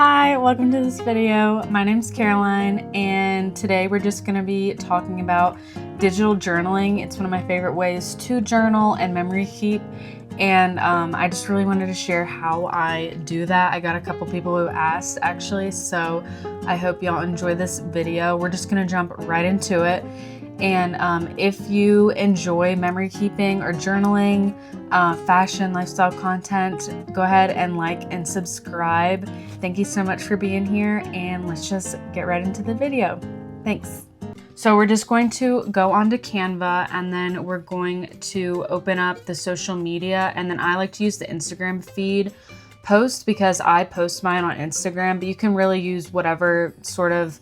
Hi, welcome to this video. My name's Caroline, and today we're just going to be talking about digital journaling. It's one of my favorite ways to journal and memory keep, and I just really wanted to share how I do that. I got a couple people who asked actually, so I hope y'all enjoy this video. We're just going to jump right into it. And if you enjoy memory keeping or journaling, fashion, lifestyle content, go ahead and like and subscribe. Thank you so much for being here, and let's just get right into the video. Thanks. So we're just going to go onto Canva, and then we're going to open up the social media, and then I like to use the Instagram feed post because I post mine on Instagram, but you can really use whatever sort of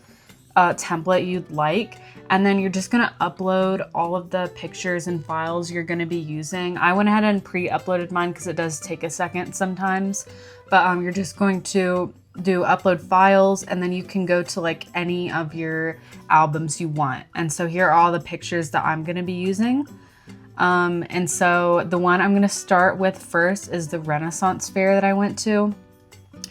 template you'd like. And then you're just gonna upload all of the pictures and files you're gonna be using. I went ahead and pre-uploaded mine because it does take a second sometimes, but you're just going to do upload files, and then you can go to like any of your albums you want. And so here are all the pictures that I'm gonna be using. And so the one I'm gonna start with first is the Renaissance fair that I went to.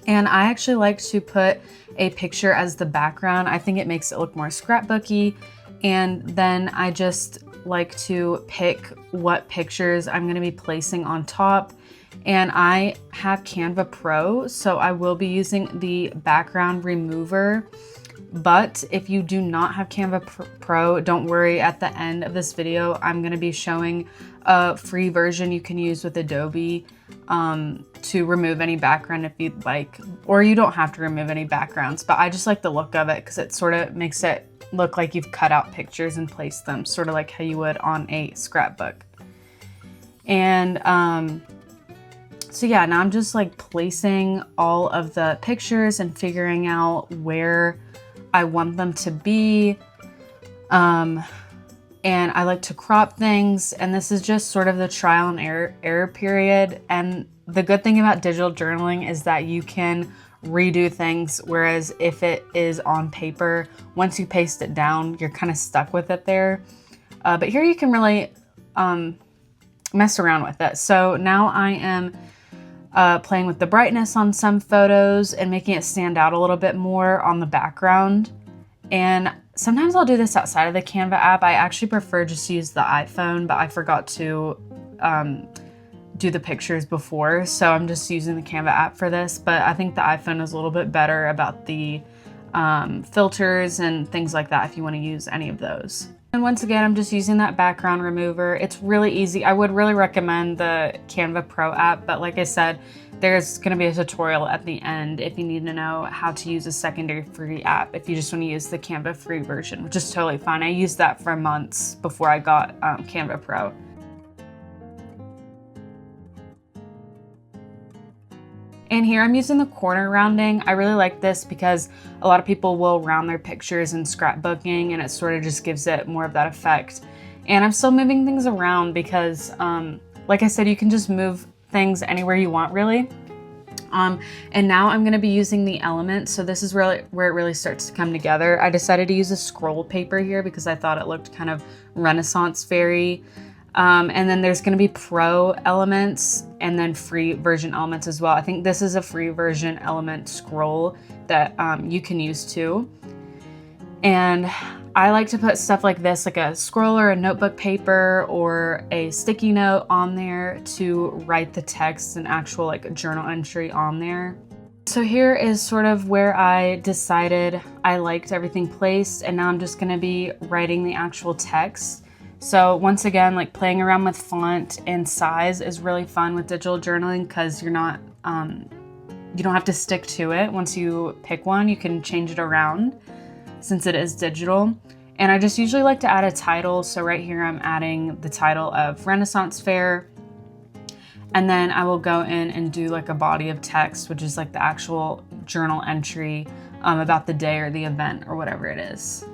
And I actually like to put a picture as the background. I think it makes it look more scrapbooky. And then I just like to pick what pictures I'm gonna be placing on top. And I have Canva Pro, so I will be using the background remover. But if you do not have Canva Pro, don't worry, at the end of this video, I'm gonna be showing a free version you can use with Adobe to remove any background if you'd like, or you don't have to remove any backgrounds, but I just like the look of it because it sort of makes it look like you've cut out pictures and placed them, sort of like how you would on a scrapbook. And so yeah, now I'm just like placing all of the pictures and figuring out where I want them to be. And I like to crop things, and this is just sort of the trial and error period. And the good thing about digital journaling is that you can redo things, whereas if it is on paper, once you paste it down, you're kind of stuck with it there. But here you can really mess around with it. So now I am playing with the brightness on some photos and making it stand out a little bit more on the background. And sometimes I'll do this outside of the Canva app. I actually prefer just to use the iPhone, but I forgot to do the pictures before, so I'm just using the Canva app for this. But I think the iPhone is a little bit better about the filters and things like that if you want to use any of those. And once again, I'm just using that background remover. It's really easy. I would really recommend the Canva Pro app, but like I said, there's going to be a tutorial at the end if you need to know how to use a secondary free app if you just want to use the Canva free version, which is totally fine. I used that for months before I got Canva Pro. And here I'm using the corner rounding. I really like this because a lot of people will round their pictures in scrapbooking, and it sort of just gives it more of that effect. And I'm still moving things around because, like I said, you can just move things anywhere you want, really. And now I'm gonna be using the elements. So this is really where it really starts to come together. I decided to use a scroll paper here because I thought it looked kind of Renaissance fairy. And then there's gonna be pro elements and then free version elements as well. I think this is a free version element scroll that you can use too. And I like to put stuff like this, like a scroll or a notebook paper or a sticky note on there to write the text and actual like journal entry on there. So here is sort of where I decided I liked everything placed, and now I'm just gonna be writing the actual text. So once again, like playing around with font and size is really fun with digital journaling because you're not, you don't have to stick to it. Once you pick one, you can change it around since it is digital. And I just usually like to add a title. So right here, I'm adding the title of Renaissance Fair. And then I will go in and do like a body of text, which is like the actual journal entry about the day or the event or whatever it is.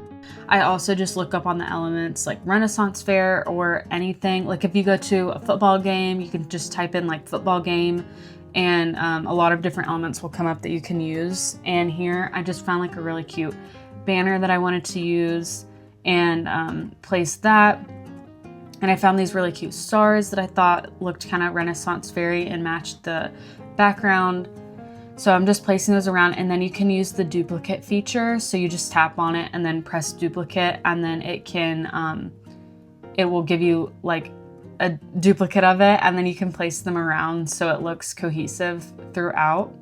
I also just look up on the elements like Renaissance Fair or anything. Like if you go to a football game, you can just type in like football game, and a lot of different elements will come up that you can use. And here I just found like a really cute banner that I wanted to use and place that. And I found these really cute stars that I thought looked kind of Renaissance fairy and matched the background. So I'm just placing those around, and then you can use the duplicate feature. So you just tap on it and then press duplicate, and then it will give you like a duplicate of it, and then you can place them around so it looks cohesive throughout.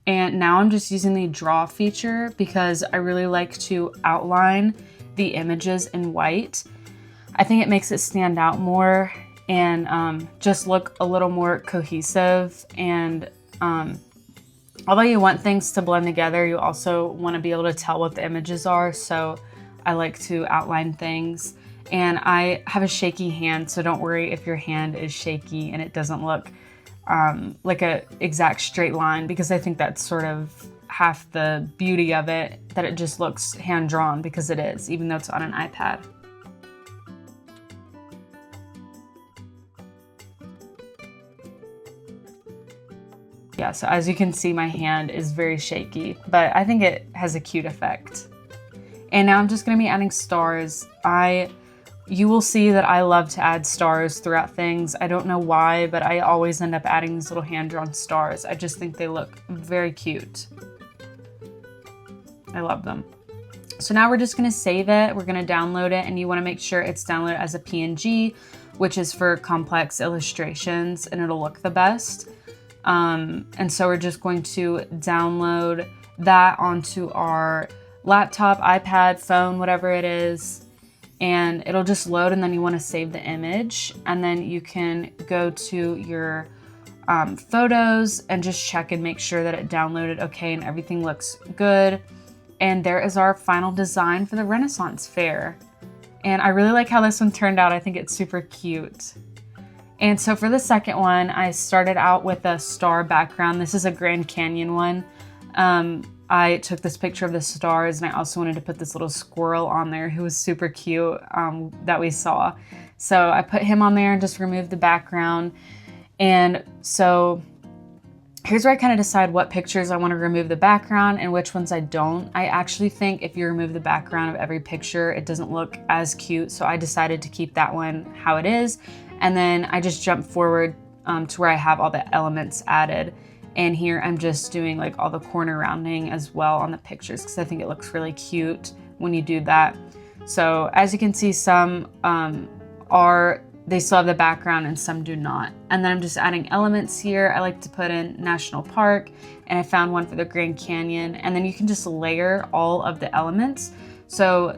And now I'm just using the draw feature because I really like to outline the images in white. I think it makes it stand out more and just look a little more cohesive. And although you want things to blend together, you also want to be able to tell what the images are. So I like to outline things. And I have a shaky hand, so don't worry if your hand is shaky and it doesn't look like a exact straight line, because I think that's sort of half the beauty of it, that it just looks hand-drawn, because it is, even though it's on an iPad. Yeah, so as you can see, my hand is very shaky, but I think it has a cute effect. And now I'm just gonna be adding stars. You will see that I love to add stars throughout things. I don't know why, but I always end up adding these little hand-drawn stars. I just think they look very cute. I love them. So now we're just gonna save it. We're gonna download it, and you wanna make sure it's downloaded as a PNG, which is for complex illustrations, and it'll look the best. And so we're just going to download that onto our laptop, iPad, phone, whatever it is, and it'll just load, and then you want to save the image, and then you can go to your photos and just check and make sure that it downloaded okay and everything looks good. And there is our final design for the Renaissance Fair. And I really like how this one turned out. I think it's super cute. And so for the second one, I started out with a star background. This is a Grand Canyon one. I took this picture of the stars, and I also wanted to put this little squirrel on there who was super cute that we saw. So I put him on there and just removed the background. And so here's where I kind of decide what pictures I want to remove the background and which ones I don't. I actually think if you remove the background of every picture, it doesn't look as cute. So I decided to keep that one how it is. And then I just jump forward to where I have all the elements added. And here I'm just doing like all the corner rounding as well on the pictures, because I think it looks really cute when you do that. So as you can see, some they still have the background and some do not. And then I'm just adding elements here. I like to put in National Park, and I found one for the Grand Canyon. And then you can just layer all of the elements. So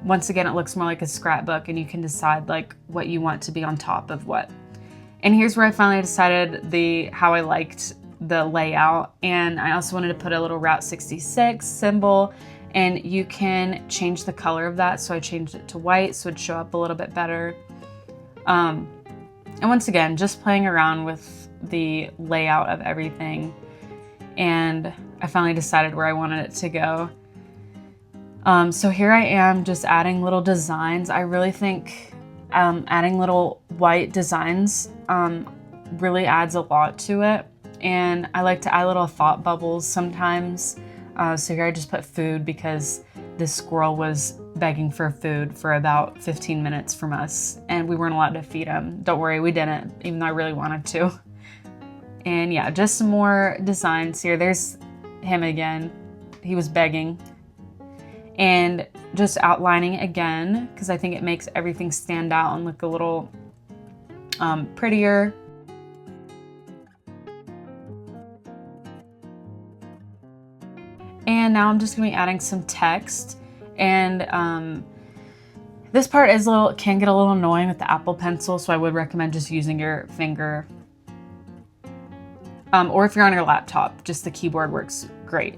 once again, it looks more like a scrapbook, and you can decide like what you want to be on top of what. And here's where I finally decided how I liked the layout. And I also wanted to put a little Route 66 symbol, and you can change the color of that. So I changed it to white so it'd show up a little bit better. And once again, just playing around with the layout of everything. And I finally decided where I wanted it to go. So here I am just adding little designs. I really think adding little white designs really adds a lot to it. And I like to add little thought bubbles sometimes. So here I just put food, because this squirrel was begging for food for about 15 minutes from us, and we weren't allowed to feed him. Don't worry, we didn't, even though I really wanted to. And yeah, just some more designs here. There's him again. He was begging. And just outlining again, because I think it makes everything stand out and look a little prettier. And now I'm just gonna be adding some text. And this part can get a little annoying with the Apple Pencil, so I would recommend just using your finger. Or if you're on your laptop, just the keyboard works great.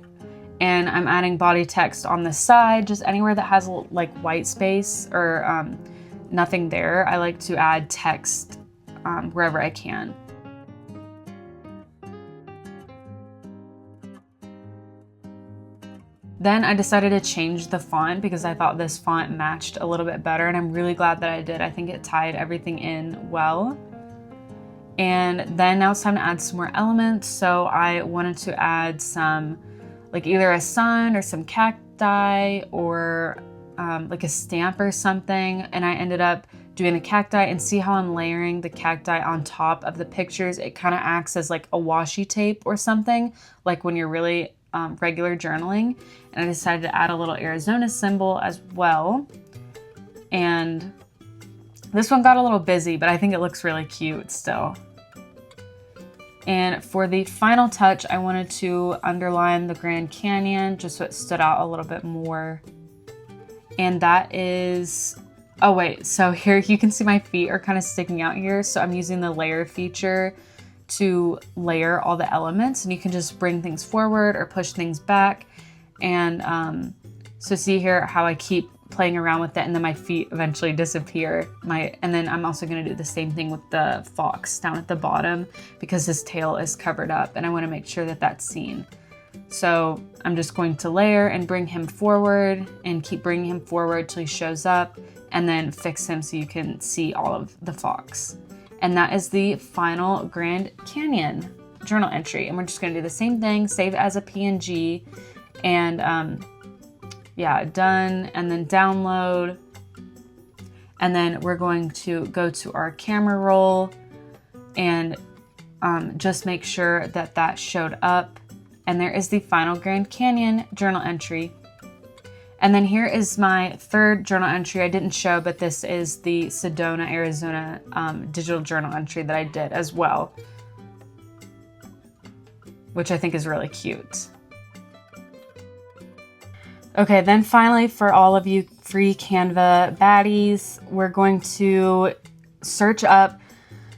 And I'm adding body text on the side, just anywhere that has like white space or nothing there. I like to add text wherever I can. Then I decided to change the font because I thought this font matched a little bit better, and I'm really glad that I did. I think it tied everything in well. And then now it's time to add some more elements. So I wanted to add some, like either a sun or some cacti or like a stamp or something. And I ended up doing the cacti, and see how I'm layering the cacti on top of the pictures. It kind of acts as like a washi tape or something, like when you're really regular journaling. And I decided to add a little Arizona symbol as well. And this one got a little busy, but I think it looks really cute still. And for the final touch, I wanted to underline the Grand Canyon just so it stood out a little bit more. And that is, oh wait, so here you can see my feet are kind of sticking out here. So I'm using the layer feature to layer all the elements, and you can just bring things forward or push things back. And so see here how I keep playing around with it, and then my feet eventually disappear. And then I'm also going to do the same thing with the fox down at the bottom because his tail is covered up, and I want to make sure that that's seen. So I'm just going to layer and bring him forward and keep bringing him forward till he shows up, and then fix him so you can see all of the fox. And that is the final Grand Canyon journal entry. And we're just going to do the same thing, save it as a PNG, and yeah, done, and then download. And then we're going to go to our camera roll and just make sure that that showed up. And there is the final Grand Canyon journal entry. And then here is my third journal entry I didn't show, but this is the Sedona, Arizona digital journal entry that I did as well, which I think is really cute. Okay, then finally, for all of you free Canva baddies, we're going to search up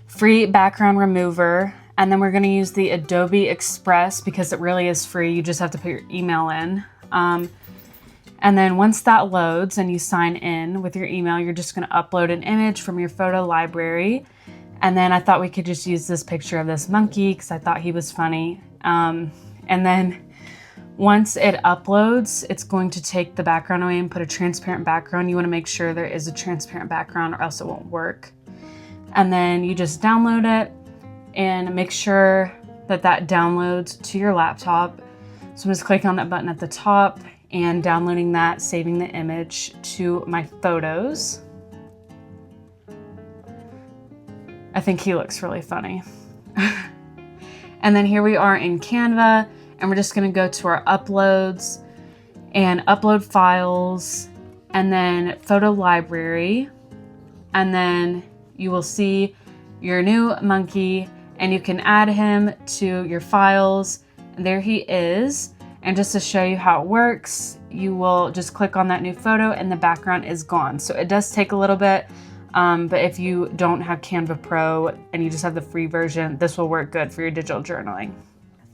free background remover, and then we're going to use the Adobe Express because it really is free. You just have to put your email in. And then once that loads and you sign in with your email, you're just going to upload an image from your photo library. And then I thought we could just use this picture of this monkey because I thought he was funny. And then once it uploads, it's going to take the background away and put a transparent background. You want to make sure there is a transparent background or else it won't work. And then you just download it and make sure that that downloads to your laptop. So I'm just clicking on that button at the top and downloading that, saving the image to my photos. I think he looks really funny. And then here we are in Canva, and we're just gonna go to our uploads and upload files, and then photo library. And then you will see your new monkey, and you can add him to your files. And there he is. And just to show you how it works, you will just click on that new photo and the background is gone. So it does take a little bit, but if you don't have Canva Pro and you just have the free version, this will work good for your digital journaling.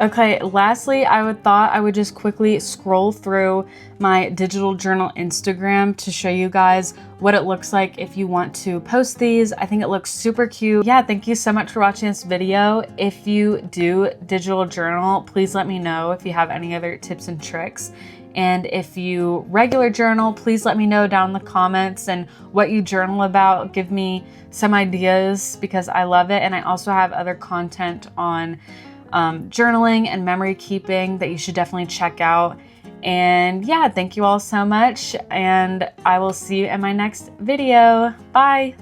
Okay, lastly, thought I would just quickly scroll through my digital journal Instagram to show you guys what it looks like if you want to post these. I think it looks super cute. Yeah, thank you so much for watching this video. If you do digital journal, please let me know if you have any other tips and tricks. And if you regular journal, please let me know down in the comments and what you journal about. Give me some ideas because I love it. And I also have other content on journaling and memory keeping that you should definitely check out. And yeah, thank you all so much, and I will see you in my next video. Bye.